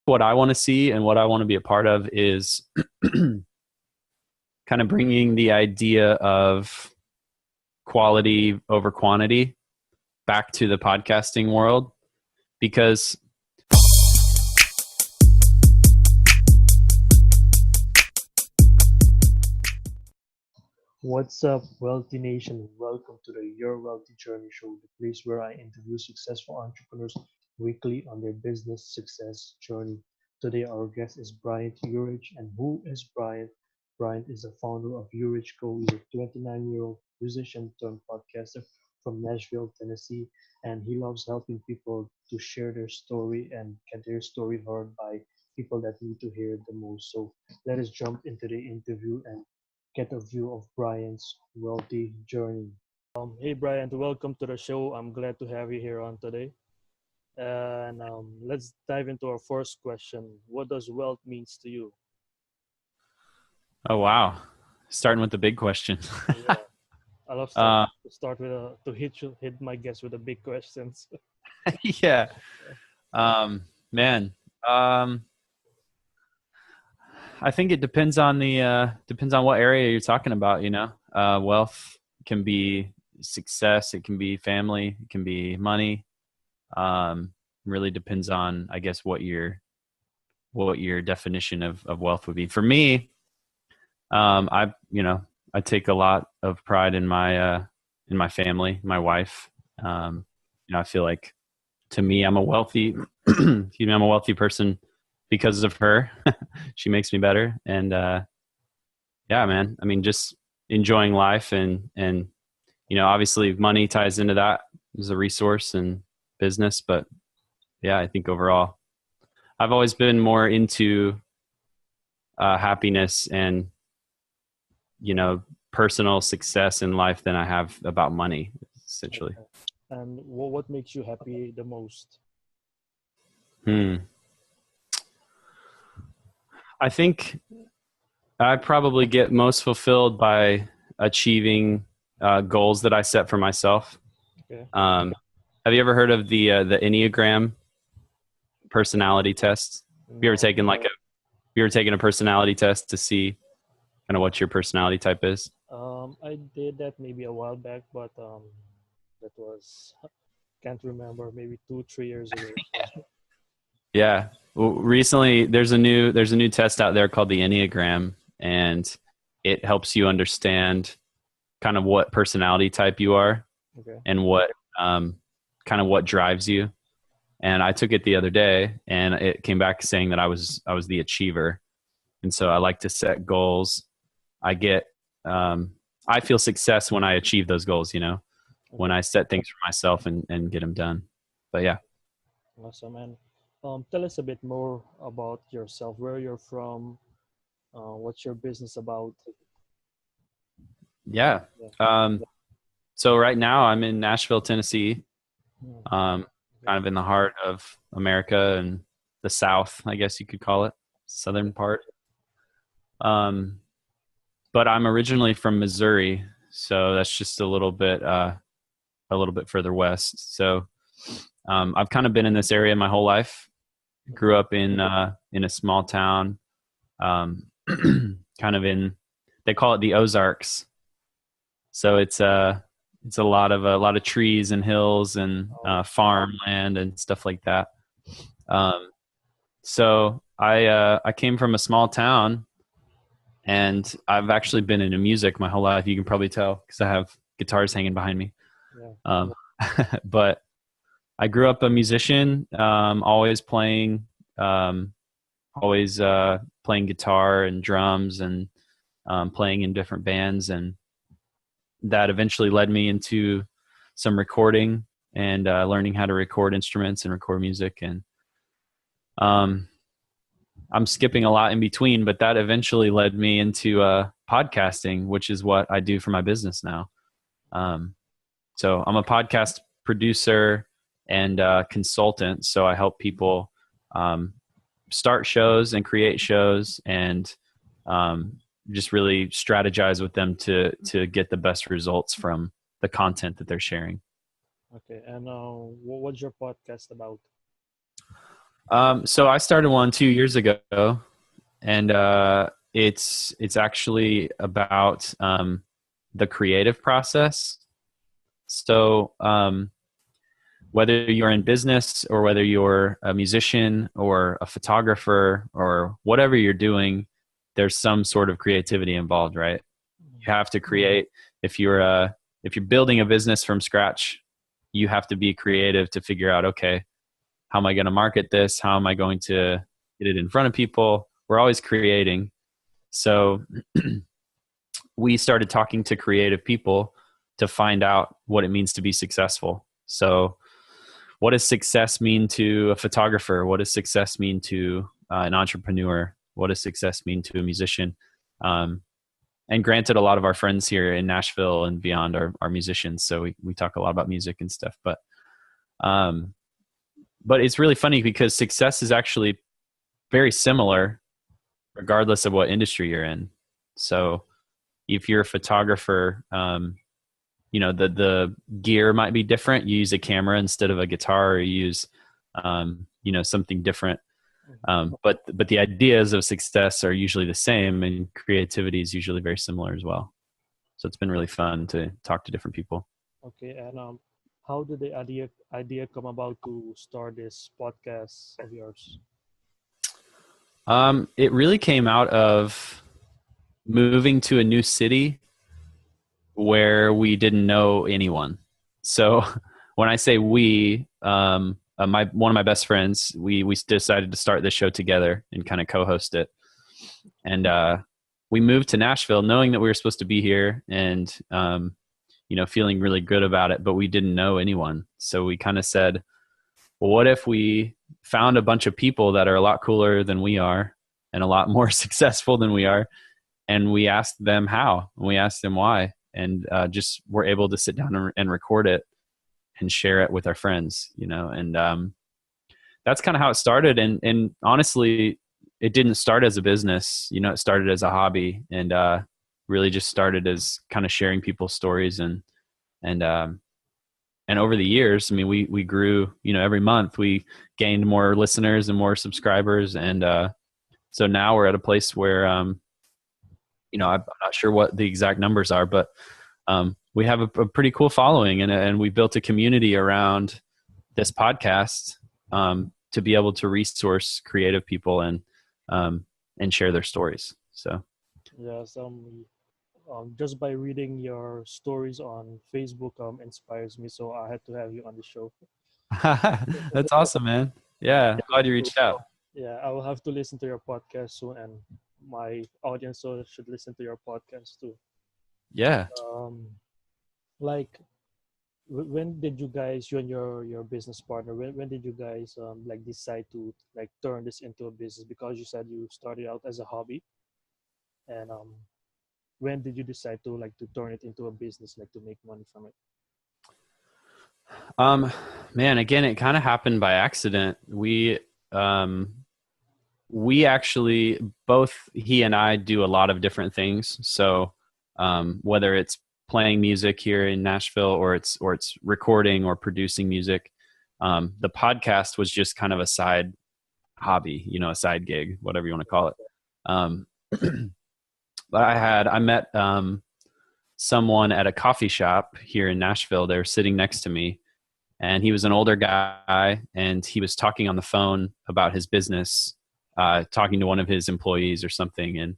what I want to see and what I want to be a part of is kind of bringing the idea of quality over quantity back to the podcasting world, because What's up, Wealthy Nation? Welcome to the Your Wealthy Journey Show, the place where I interview successful entrepreneurs weekly on their business success journey. Today, our guest is Bryant Urich. And who is Bryant? Bryant is the founder of Urich Co. He's a 29-year-old musician turned podcaster from Nashville, Tennessee, and he loves helping people to share their story and get their story heard by people that need to hear it the most. So let us jump into the interview and get a view of Brian's wealthy journey. Hey Brian, welcome to the show. I'm glad to have you here on today. And let's dive into our first question. What does wealth means to you? Oh, wow. Starting with the big question. Yeah, I love to start with hit my guests with the big questions. Yeah. Man. I think it depends on what area you're talking about, wealth can be success, it can be family, it can be money. Really depends on, I guess, what your definition of wealth would be. For me, I take a lot of pride in my family, my wife. I feel like, to me, I'm a wealthy I'm a wealthy person because of her. She makes me better. And yeah, man, I mean, just enjoying life and obviously money ties into that as a resource and business. But yeah, I think overall, I've always been more into happiness and, personal success in life than I have about money, essentially. Okay. And what makes you happy the most? I think I probably get most fulfilled by achieving goals that I set for myself. Okay. Have you ever heard of the Enneagram personality test? Have you ever taken a personality test to see kind of what your personality type is? I did that maybe a while back, but that was can't remember, maybe 2-3 years ago. Yeah. Well, recently there's a new test out there called the Enneagram, and it helps you understand kind of what personality type you are. Okay. And what kind of what drives you. And I took it the other day, and it came back saying that I was the achiever. And so I like to set goals. I feel success when I achieve those goals, when I set things for myself and get them done. But yeah. Awesome. And tell us a bit more about yourself, where you're from, what's your business about? Yeah. So right now I'm in Nashville, Tennessee, kind of in the heart of America and the South, I guess you could call it, southern part. But I'm originally from Missouri, so that's just a little bit further west. So I've kind of been in this area my whole life. Grew up in a small town, kind of they call it the Ozarks. So it's a lot of trees and hills and farmland and stuff like that. So I came from a small town, and I've actually been into music my whole life. You can probably tell because I have guitars hanging behind me. Yeah. But I grew up a musician, always playing guitar and drums and playing in different bands, and that eventually led me into some recording and learning how to record instruments and record music. And I'm skipping a lot in between, but that eventually led me into podcasting, which is what I do for my business now. So I'm a podcast producer and consultant. So I help people start shows and create shows and just really strategize with them to get the best results from the content that they're sharing. Okay. And what's your podcast about? So I started one 2 years ago, and it's actually about the creative process. So whether you're in business or whether you're a musician or a photographer or whatever you're doing, there's some sort of creativity involved, right? You have to create. If you're building a business from scratch, you have to be creative to figure out, okay, how am I going to market this? How am I going to get it in front of people? We're always creating. So we started talking to creative people to find out what it means to be successful. So what does success mean to a photographer? What does success mean to an entrepreneur? What does success mean to a musician? And granted, a lot of our friends here in Nashville and beyond are musicians, so we talk a lot about music and stuff. Um, but it's really funny because success is actually very similar, regardless of what industry you're in. So if you're a photographer, the gear might be different. You use a camera instead of a guitar, or you use something different. But the ideas of success are usually the same, and creativity is usually very similar as well. So it's been really fun to talk to different people. Okay, and how did the idea come about to start this podcast of yours? It really came out of moving to a new city where we didn't know anyone. So when I say we, one of my best friends, we decided to start this show together and kind of co-host it. And we moved to Nashville knowing that we were supposed to be here and feeling really good about it, but we didn't know anyone. So we kind of said, well, what if we found a bunch of people that are a lot cooler than we are and a lot more successful than we are, and we asked them how, and we asked them why, and just were able to sit down and record it and share it with our friends, and that's kind of how it started. And honestly, it didn't start as a business, it started as a hobby, and really just started as kind of sharing people's stories. And over the years, I mean, we grew, every month we gained more listeners and more subscribers. And so now we're at a place where, I'm not sure what the exact numbers are, but we have a pretty cool following, and we built a community around this podcast to be able to resource creative people and share their stories. So Yes, just by reading your stories on Facebook inspires me, so I had to have you on the show. that's awesome, man. Yeah, glad you reached out. Yeah, I will have to listen to your podcast soon, and my audience so should listen to your podcast too. Yeah. Like, when did you guys, you and your business partner, when did you guys like decide to like turn this into a business? Because you said you started out as a hobby, and when did you decide to like to turn it into a business, like to make money from it? Man, again, it kind of happened by accident. We actually, both he and I do a lot of different things. So whether it's playing music here in Nashville or it's recording or producing music, the podcast was just kind of a side hobby, a side gig, whatever you want to call it. But I met someone at a coffee shop here in Nashville. They were sitting next to me, and he was an older guy, and he was talking on the phone about his business, talking to one of his employees or something. And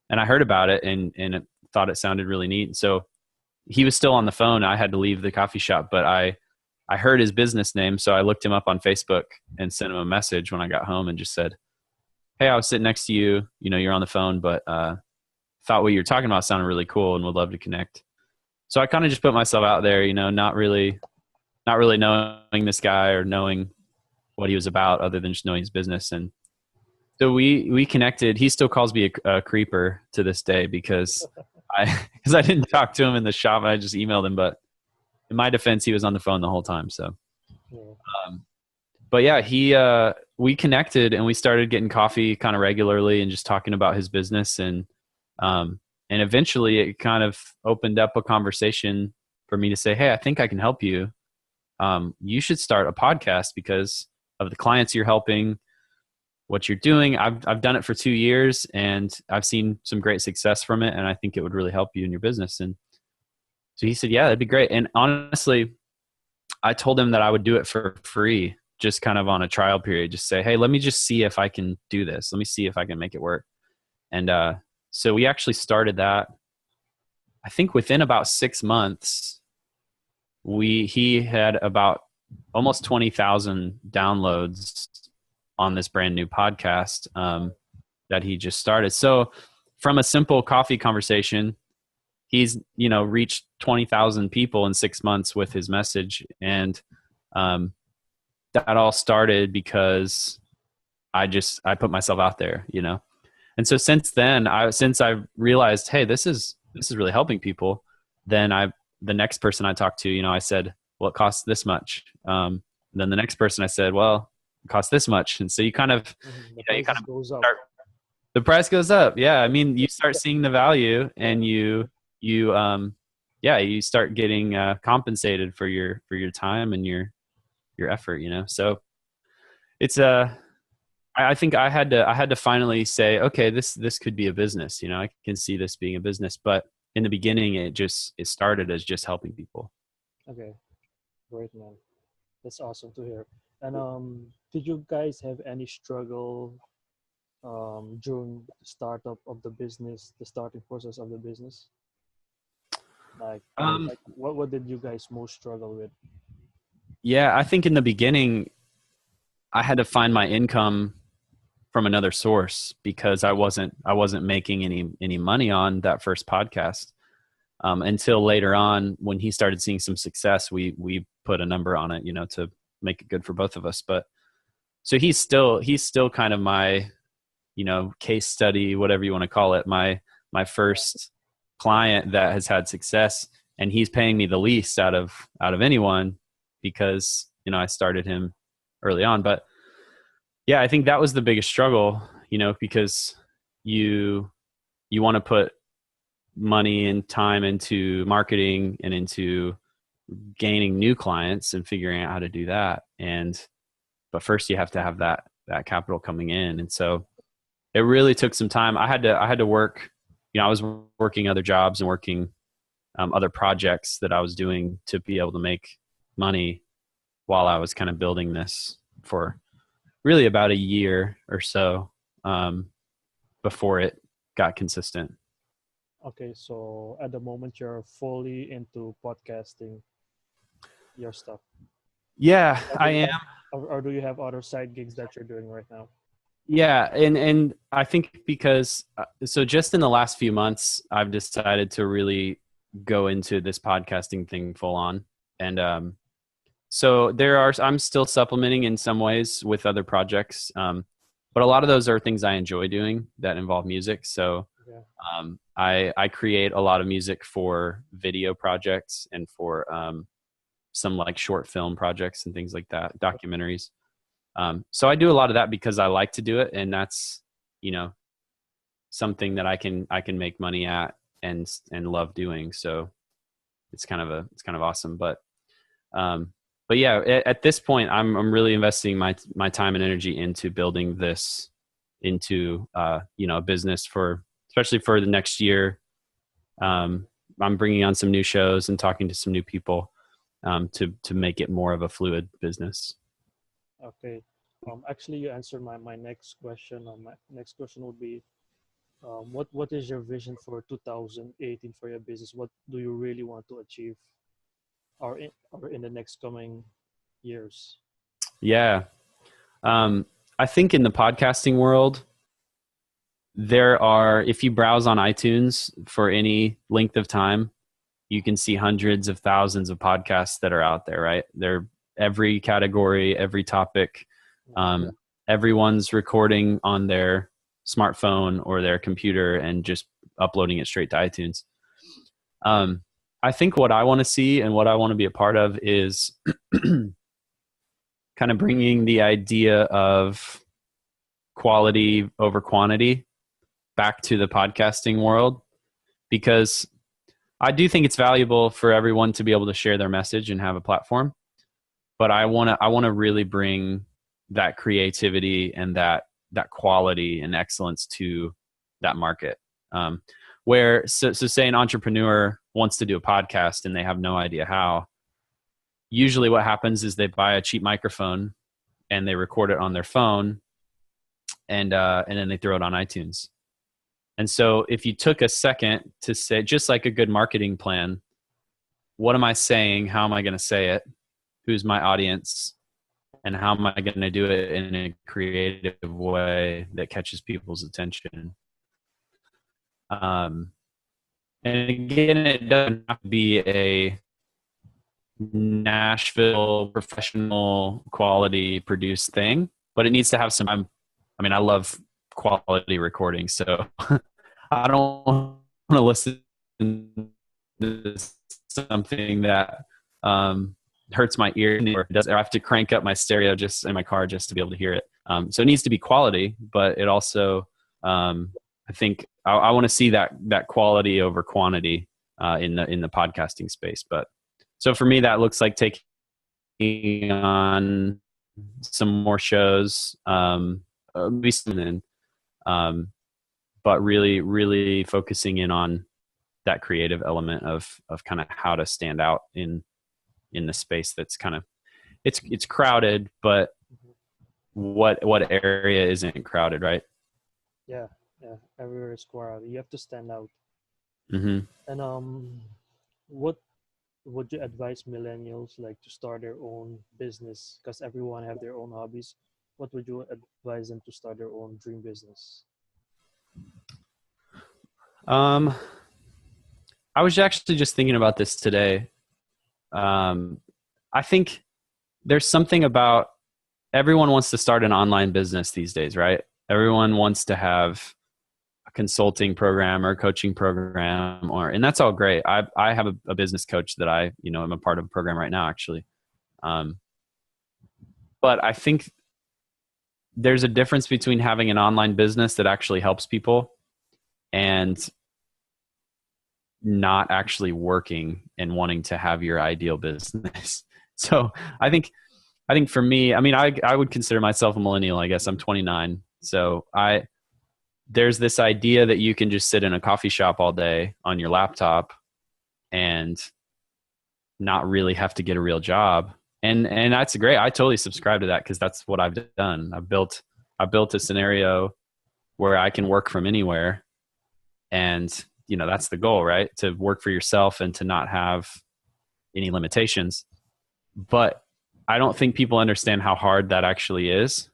I heard about it and thought it sounded really neat. And so he was still on the phone. I had to leave the coffee shop, but I heard his business name. So I looked him up on Facebook and sent him a message when I got home and just said, hey, I was sitting next to you, you're on the phone, but thought what you were talking about sounded really cool and would love to connect. So I kind of just put myself out there, not really knowing this guy or knowing what he was about other than just knowing his business. And so we connected. He still calls me a creeper to this day because I didn't talk to him in the shop. I just emailed him, but in my defense, he was on the phone the whole time. So, but yeah, we connected and we started getting coffee kind of regularly and just talking about his business. And eventually it kind of opened up a conversation for me to say, hey, I think I can help you. You should start a podcast because of the clients you're helping. what you're doing. I've done it for 2 years and I've seen some great success from it. And I think it would really help you in your business. And so he said, yeah, that'd be great. And honestly, I told him that I would do it for free, just kind of on a trial period, just say, hey, let me just see if I can do this. Let me see if I can make it work. And so we actually started that. I think within about 6 months, he had about almost 20,000 downloads on this brand new podcast that he just started. So from a simple coffee conversation, he's, reached 20,000 people in 6 months with his message. And that all started because I put myself out there, And so since then, since I realized, hey, this is really helping people, then the next person I talked to, I said, well, it costs this much. Then the next person I said, well, it costs this much. And so you kind of, the price goes up. Yeah. I mean, you start seeing the value and you start getting compensated for your time and your effort, So it's I think I had to finally say, okay, this could be a business, I can see this being a business. But in the beginning, it started as just helping people. Okay. Great, man. That's awesome to hear. And did you guys have any struggle during the startup of the business, the starting process of the business? Like what did you guys most struggle with? Yeah, I think in the beginning, I had to find my income from another source because I wasn't making any money on that first podcast until later on when he started seeing some success. We put a number on it, to make it good for both of us. But so he's still kind of my, case study, whatever you want to call it, my first client that has had success, and he's paying me the least out of anyone because, I started him early on. But yeah, I think that was the biggest struggle, because you want to put money and time into marketing and into gaining new clients and figuring out how to do that. But first you have to have that capital coming in. And so it really took some time. I had to work, I was working other jobs and working other projects that I was doing to be able to make money while I was kind of building this for really about a year or so before it got consistent. Okay, so at the moment you're fully into podcasting your stuff. Yeah, I am. Or do you have other side gigs that you're doing right now? Yeah, and I think because so just in the last few months, I've decided to really go into this podcasting thing full on, and so I'm still supplementing in some ways with other projects, but a lot of those are things I enjoy doing that involve music. So I create a lot of music for video projects and for some like short film projects and things like that, documentaries. So I do a lot of that because I like to do it, and that's something that I can make money at and love doing. So it's kind of awesome. But yeah, at this point, I'm really investing my time and energy into building this into a business especially for the next year. I'm bringing on some new shows and talking to some new people to make it more of a fluid business. Okay. Actually, you answered my next question. My next question would be, what is your vision for 2018 for your business? What do you really want to achieve, or in the next coming years? Yeah. I think in the podcasting world, if you browse on iTunes for any length of time, you can see hundreds of thousands of podcasts that are out there, right? They're every category, every topic. Everyone's recording on their smartphone or their computer and just uploading it straight to iTunes. I think what I want to see and what I want to be a part of is kind of bringing the idea of quality over quantity back to the podcasting world, because I do think it's valuable for everyone to be able to share their message and have a platform. But I want to really bring that creativity and that that quality and excellence to that market. So say an entrepreneur wants to do a podcast and they have no idea how. Usually what happens is they buy a cheap microphone and they record it on their phone, and then they throw it on iTunes. And so if you took a second to say, just like a good marketing plan, what am I saying? How am I going to say it? Who's my audience? And how am I going to do it in a creative way that catches people's attention? And again, it doesn't have to be a Nashville professional quality produced thing, but it needs to have some. I mean, I love quality recording, so I don't want to listen to something that hurts my ear, or I have to crank up my stereo just in my car just to be able to hear it. So it needs to be quality, but it also, I think I want to see that quality over quantity in the podcasting space. But so for me, that looks like taking on some more shows, maybe soon, but really, really focusing in on that creative element of kind of how to stand out in the space that's kind of it's crowded, but what area isn't crowded, right? Yeah, yeah. Everywhere is crowded. You have to stand out. Mm-hmm. And what would you advise millennials like to start their own business? Because everyone have their own hobbies. What would you advise them to start their own dream business? I was actually just thinking about this today. I think there's something about everyone wants to start an online business these days, right? Everyone wants to have a consulting program or a coaching program, and that's all great. I have a business coach that I'm a part of a program right now, actually. But I think there's a difference between having an online business that actually helps people and not actually working and wanting to have your ideal business. So I think for me, I mean, I would consider myself a millennial. I guess I'm 29. So there's this idea that you can just sit in a coffee shop all day on your laptop and not really have to get a real job. And that's great. I totally subscribe to that because that's what I've done. I built a scenario where I can work from anywhere. And, that's the goal, right? To work for yourself and to not have any limitations. But I don't think people understand how hard that actually is.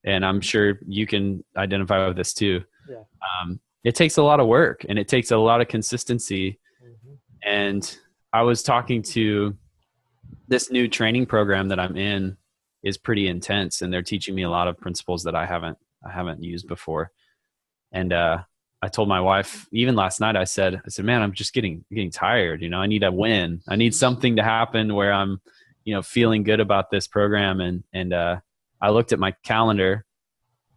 And I'm sure you can identify with this too. Yeah. It takes a lot of work and it takes a lot of consistency. Mm-hmm. And I was talking to this new training program that I'm in is pretty intense, and they're teaching me a lot of principles that I haven't used before. And I told my wife, even last night, I said, man, I'm just getting tired. I need a win. I need something to happen where I'm, feeling good about this program. And I looked at my calendar,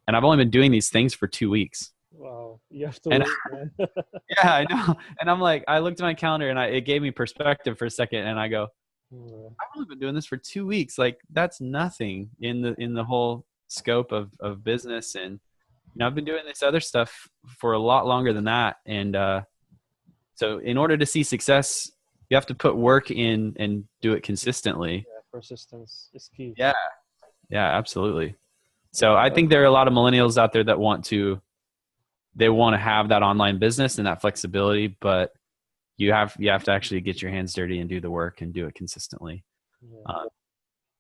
and I've only been doing these things for 2 weeks. Wow, you have to And wait, man. yeah, I know. And I'm like, I looked at my calendar, and it gave me perspective for a second. And I go, Yeah. I've only been doing this for 2 weeks. Like, that's nothing in the whole scope of business. And I've been doing this other stuff for a lot longer than that. And so in order to see success, you have to put work in and do it consistently. Yeah, persistence is key. Yeah. Yeah, absolutely. So I think there are a lot of millennials out there that want to have that online business and that flexibility, but you have to actually get your hands dirty and do the work and do it consistently. Yeah.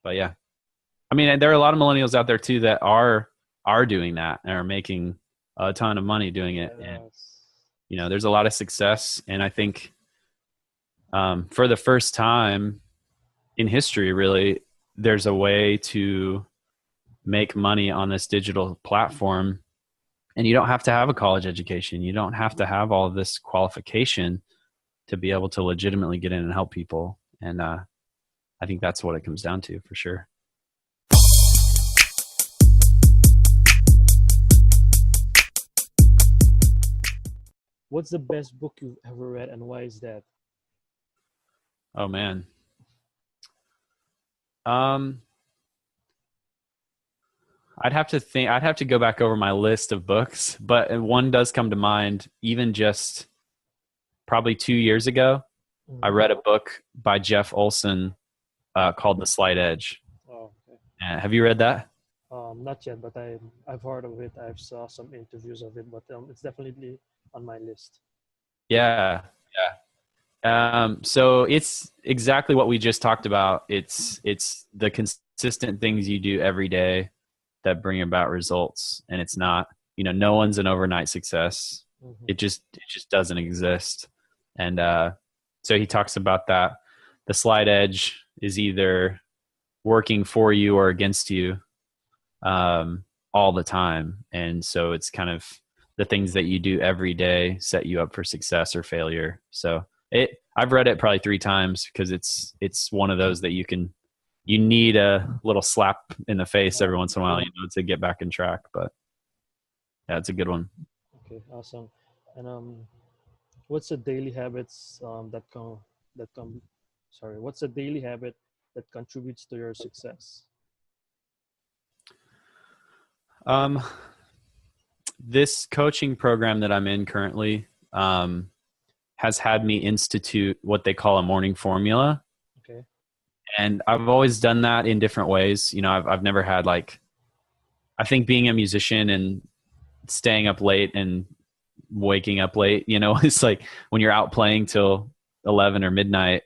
But yeah, I mean, there are a lot of millennials out there too that are doing that and are making a ton of money doing it. And, there's a lot of success. And I think for the first time in history, really, there's a way to make money on this digital platform. And you don't have to have a college education. You don't have to have all of this qualification to be able to legitimately get in and help people. And I think that's what it comes down to, for sure. What's the best book you've ever read, and why is that? Oh man. I'd have to think. I'd have to go back over my list of books, but one does come to mind. Even just probably 2 years ago, I Mhm. read a book by Jeff Olson called The Slight Edge. Oh, okay. Have you read that? Not yet, but I've heard of it. I've saw some interviews of it, but it's definitely on my list. Yeah, yeah. So it's exactly what we just talked about. It's the consistent things you do every day that bring about results, and it's not, no one's an overnight success. Hmm. It just doesn't exist. And so he talks about that. The slight edge is either working for you or against you, all the time. And so it's kind of the things that you do every day set you up for success or failure. So I've read it probably 3 times because it's one of those that you need a little slap in the face every once in a while, to get back in track. But yeah, it's a good one. Okay, awesome. And what's the daily habits that come? Sorry, what's a daily habit that contributes to your success? Um, this coaching program that I'm in currently, has had me institute what they call a morning formula. Okay. And I've always done that in different ways. I've never had I think being a musician and staying up late and waking up late, it's like when you're out playing till 11 or midnight,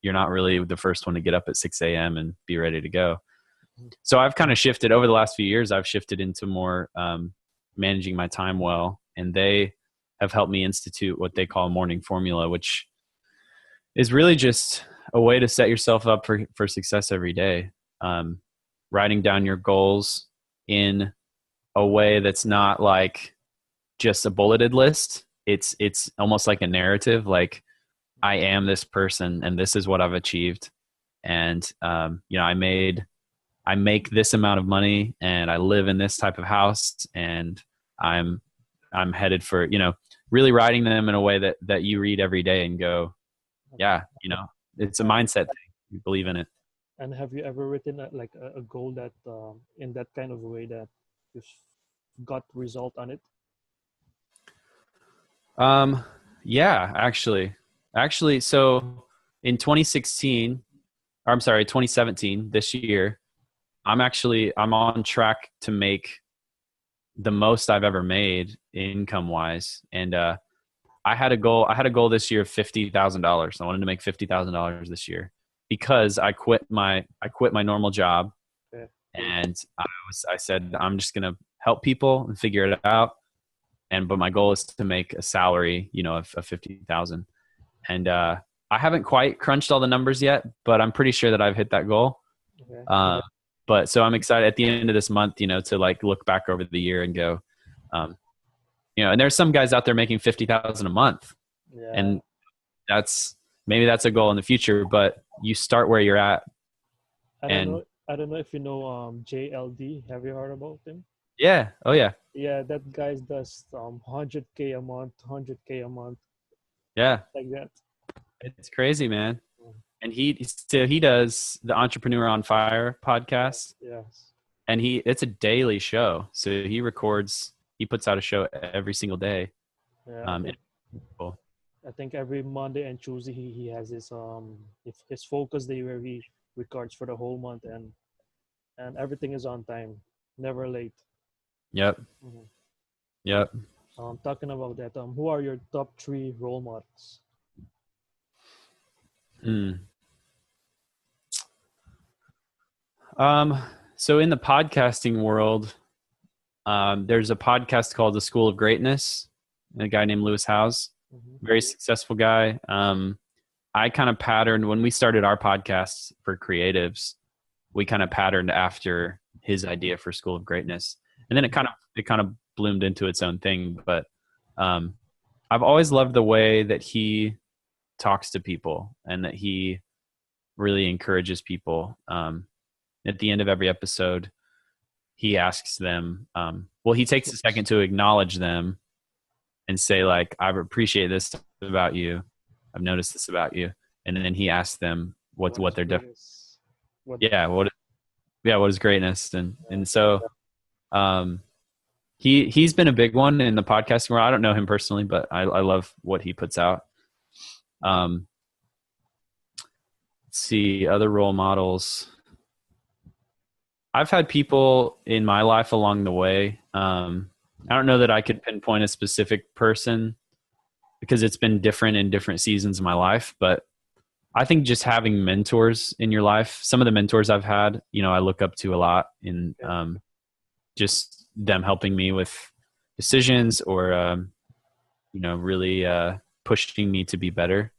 you're not really the first one to get up at 6 a.m. and be ready to go. So I've kind of shifted over the last few years. I've shifted into more managing my time well, and they have helped me institute what they call morning formula, which is really just a way to set yourself up for success every day. Um, Writing down your goals in a way that's not like just a bulleted list. It's almost like a narrative. Like, I am this person, and this is what I've achieved. And I make this amount of money, and I live in this type of house, and I'm headed for, really writing them in a way that you read every day and go, Okay. yeah, it's a Uh, mindset thing. You believe in it. and have you ever written a goal that in that kind of way that you've got result on it? Um, yeah, actually, so in 2016, or I'm sorry, 2017, this year, I'm on track to make the most I've ever made income wise. And, I had a goal this year of $50,000. I wanted to make $50,000 this year because I quit my normal job, Okay. and I said, I'm just going to help people and figure it out. But my goal is to make a salary, of 50,000. And, I haven't quite crunched all the numbers yet, but I'm pretty sure that I've hit that goal. Okay. Uh, but so I'm excited at the end of this month, to look back over the year and go, um, and there's some guys out there making 50,000 a month, Yeah. and maybe that's a goal in the future, but you start where you're at. I don't And know. I don't know if you know JLD. Have you heard about him? yeah, oh yeah, Yeah, that guy does 100K a month, 100K a month, yeah, like that. it's crazy, man. And he does the Entrepreneur on Fire podcast, Yes. and it's a daily show. So he puts out a show every single day. Yeah, And cool. I think every Monday and Tuesday he has his focus day where he records for the whole month, and everything is on time, never late. Yep. Mhm. Yep. Talking about that, who are your top three role models? Mm. Um, so in the podcasting world, there's a podcast called The School of Greatness, a guy named Lewis Howes, Hmm. very successful guy. I kind of patterned when we started our podcast for creatives, we kind of patterned after his idea for School of Greatness. And then it kind of bloomed into its own thing. But um, I've always loved the way that he talks to people and that he really encourages people. At the end of every episode, he asks them, he takes a second to acknowledge them and say, like, I appreciate this about you. I've noticed this about you. And then he asks them What what is they're greatest? What? yeah, what is greatness. And so Um, he's been a big one in the podcasting world. I don't know him personally, but I love what he puts out. Let's see other role models. I've had people in my life along the way. I don't know that I could pinpoint a specific person because it's been different in different seasons of my life, but I think just having mentors in your life, some of the mentors I've had, I look up to a lot in just them helping me with decisions or, really pushing me to be better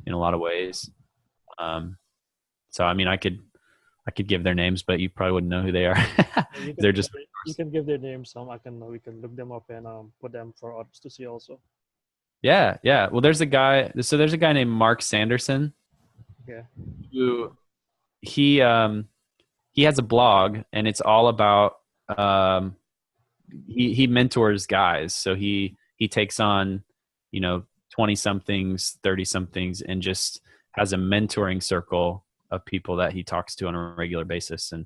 in a lot of ways. So, I mean, I could give their names, but you probably wouldn't know who they are. You can They're just you can give their names. We can look them up and put them for others to see also. yeah, yeah. Well, there's a guy. So there's a guy named Mark Sanderson Yeah. who he has a blog and it's all about he mentors guys. So he takes on 20 somethings, 30 somethings, and just has a mentoring circle of people that he talks to on a regular basis. And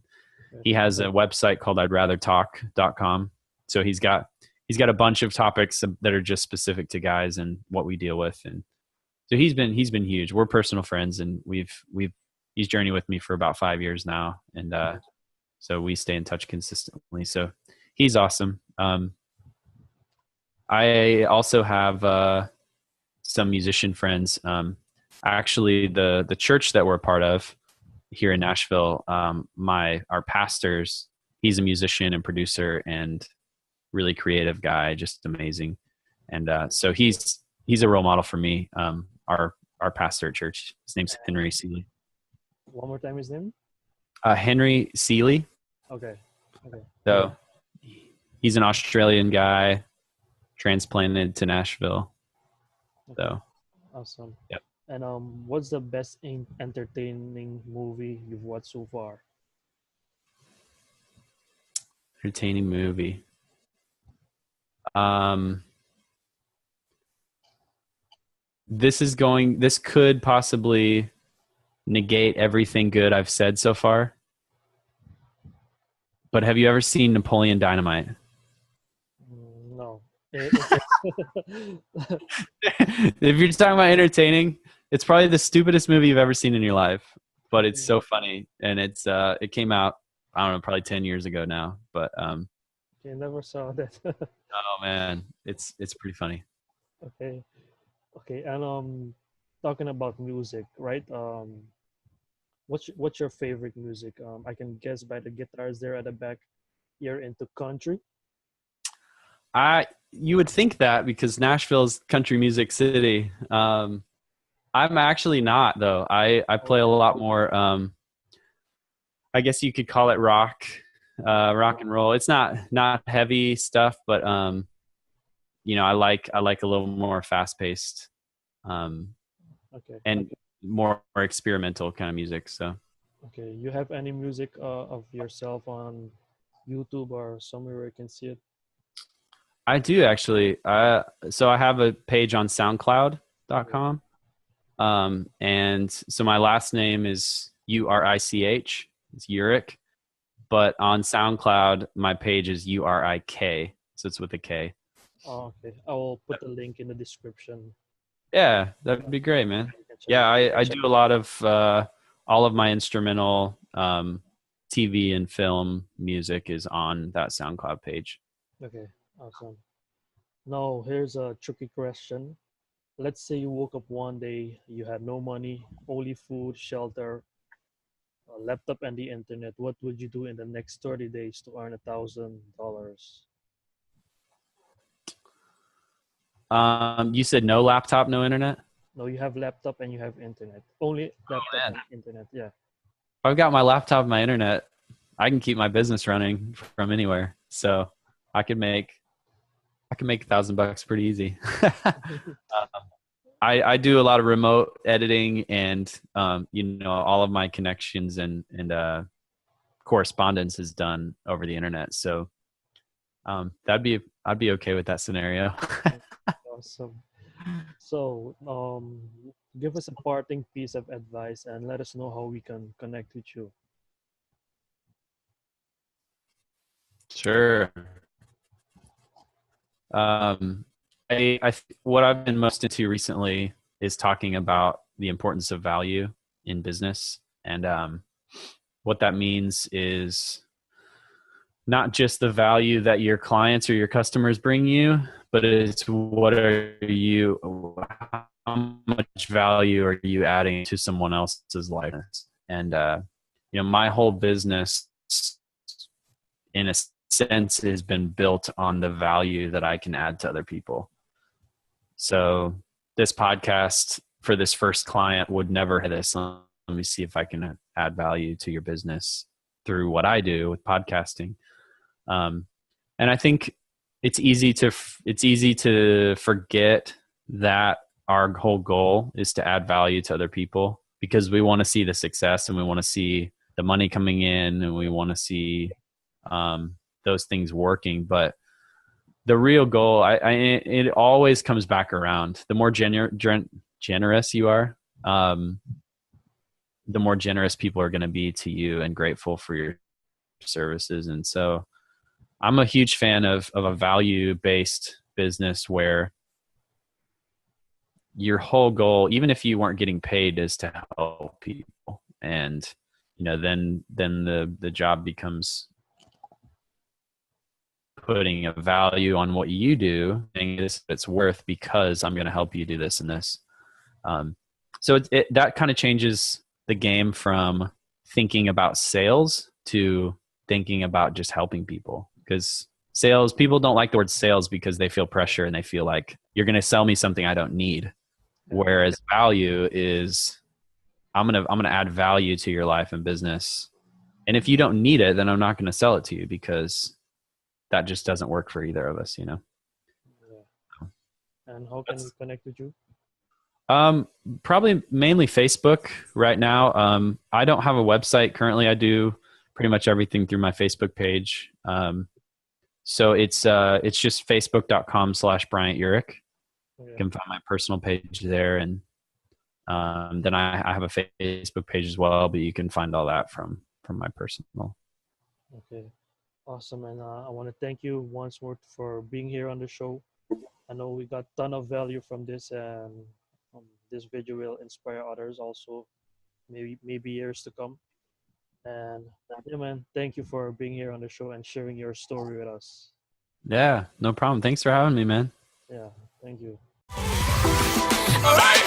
he has a website called I'd rather talk.com. So he's got a bunch of topics that are just specific to guys and what we deal with. And so he's been huge. We're personal friends, and he's journeyed with me for about 5 years now. And so we stay in touch consistently. So he's awesome. I also have some musician friends. Actually, the church that we're a part of here in Nashville, our pastors, he's a musician and producer and really creative guy, just amazing. And so he's a role model for me. Our pastor at church, his name's Henry Seeley. One more time his name? Henry Seeley. Okay. Okay. So he's an Australian guy transplanted to Nashville. Okay. So Awesome. Yep. And what's the best entertaining movie you've watched so far? Entertaining movie. This could possibly negate everything good I've said so far. But have you ever seen Napoleon Dynamite? No. If you're talking about entertaining, it's probably the stupidest movie you've ever seen in your life, but it's so funny. And it came out, I don't know, probably 10 years ago now, but I never saw that. oh man, it's pretty funny. Okay. Okay. And talking about music, right? What's your favorite music? I can guess by the guitars there at the back. You're into country. You would think that because Nashville's country music city. I'm actually not though. I play a lot more. I guess you could call it rock and roll. It's not heavy stuff, but I like a little more fast paced, Okay. and more experimental kind of music. So Okay. You have any music of yourself on YouTube or somewhere where you can see it? I do actually. So I have a page on SoundCloud.com. And so my last name is Urich. It's Urich. But on SoundCloud, my page is Urik. So it's with a K. Oh, okay. I will put the link in the description. Yeah, that'd be great, man. Yeah, I do a lot of all of my instrumental TV and film music is on that SoundCloud page. Okay, awesome. Now, here's a tricky question. Let's say you woke up one day, you had no money, only food, shelter, a laptop, and the internet. What would you do in the next 30 days to earn $1,000? You said no laptop, no internet? No, you have laptop and you have internet. Only laptop and internet. Yeah. I've got my laptop and my internet. I can keep my business running from anywhere. So I can make $1,000 pretty easy. I do a lot of remote editing and all of my connections and correspondence is done over the internet. So I'd be okay with that scenario. Awesome. So, give us a parting piece of advice and let us know how we can connect with you. Sure. What I've been most into recently is talking about the importance of value in business. And what that means is not just the value that your clients or your customers bring you, but it's how much value are you adding to someone else's life? And, my whole business in a sense has been built on the value that I can add to other people. So this podcast for this first client would never have this. Let me see if I can add value to your business through what I do with podcasting. And I think it's easy to forget that our whole goal is to add value to other people, because we want to see the success and we want to see the money coming in and we want to see those things working. But the real goal, it always comes back around. The more generous you are, the more generous people are going to be to you and grateful for your services. And so I'm a huge fan of a value-based business where your whole goal, even if you weren't getting paid, is to help people. And, then the job becomes putting a value on what you do, and it's worth because I'm going to help you do this and this. So that kind of changes the game from thinking about sales to thinking about just helping people. Because people don't like the word sales because they feel pressure and they feel like you're going to sell me something I don't need. Whereas value is, I'm going to add value to your life and business. And if you don't need it, then I'm not going to sell it to you, because that just doesn't work for either of us, Yeah. And how can we connect with you? Probably mainly Facebook right now. I don't have a website currently. I do pretty much everything through my Facebook page. So it's just facebook.com/Bryant Urich. You can find my personal page there. And then I have a Facebook page as well, but you can find all that from my personal. Okay. Awesome. And I want to thank you once more for being here on the show. I know we got a ton of value from this, and this video will inspire others also, maybe years to come. And yeah, man, thank you for being here on the show and sharing your story with us. Yeah, no problem. Thanks for having me, man. Yeah, thank you. All right.